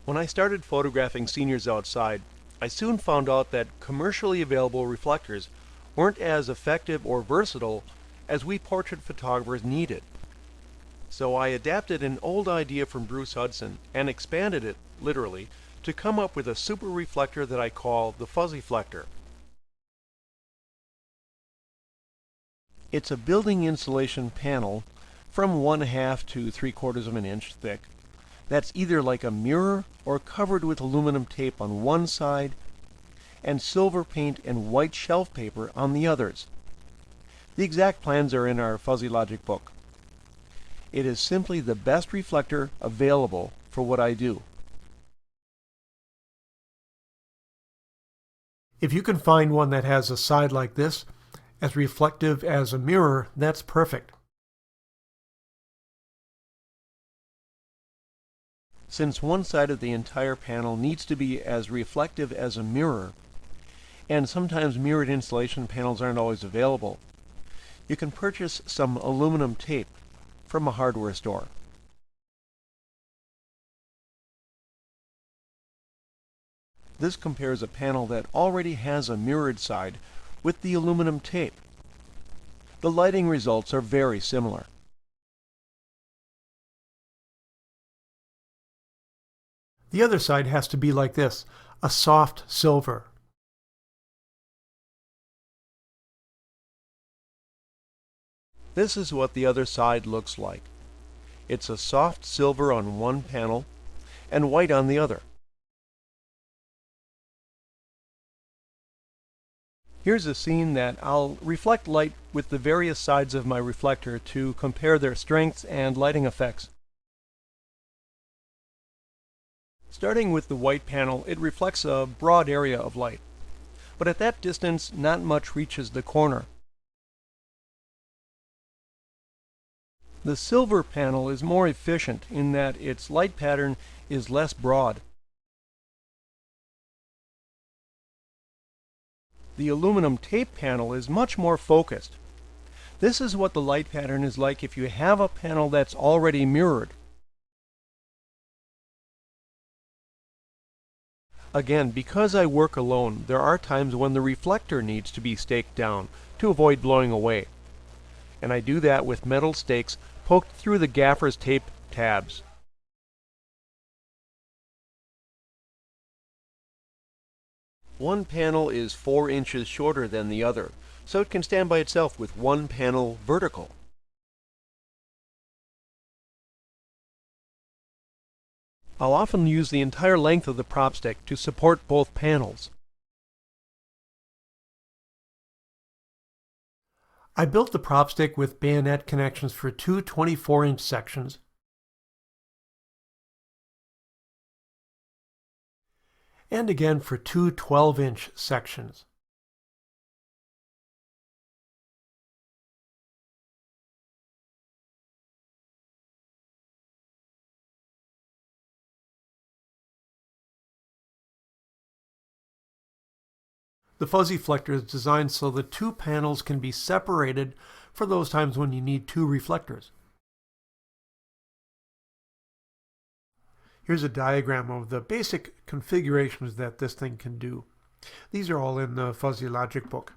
When I started photographing seniors outside, I soon found out that commercially available reflectors weren't as effective or versatile as we portrait photographers needed. So I adapted an old idea from Bruce Hudson and expanded it, literally, to come up with a super reflector that I call the FuzzyFector. It's a building insulation panel from 1/2 to 3/4 of an inch thick that's either like a mirror or covered with aluminum tape on one side and silver paint and white shelf paper on the others. The exact plans are in our Fuzzy Logic book. It is simply the best reflector available for what I do. If you can find one that has a side like this, as reflective as a mirror, that's perfect. Since one side of the entire panel needs to be as reflective as a mirror, and sometimes mirrored insulation panels aren't always available, you can purchase some aluminum tape from a hardware store. This compares a panel that already has a mirrored side with the aluminum tape. The lighting results are very similar. The other side has to be like this, a soft silver. This is what the other side looks like. It's a soft silver on one panel and white on the other. Here's a scene that I'll reflect light with the various sides of my reflector to compare their strengths and lighting effects. Starting with the white panel, it reflects a broad area of light, but at that distance not much reaches the corner. The silver panel is more efficient in that its light pattern is less broad. The aluminum tape panel is much more focused. This is what the light pattern is like if you have a panel that's already mirrored. Again, because I work alone, there are times when the reflector needs to be staked down to avoid blowing away. And I do that with metal stakes poked through the gaffer's tape tabs. One panel is 4 inches shorter than the other, so it can stand by itself with one panel vertical. I'll often use the entire length of the prop stick to support both panels. I built the prop stick with bayonet connections for two 24-inch sections. And again for two 12-inch sections. The FuzzyFector is designed so the two panels can be separated for those times when you need two reflectors. Here's a diagram of the basic configurations that this thing can do. These are all in the Fuzzy Logic book.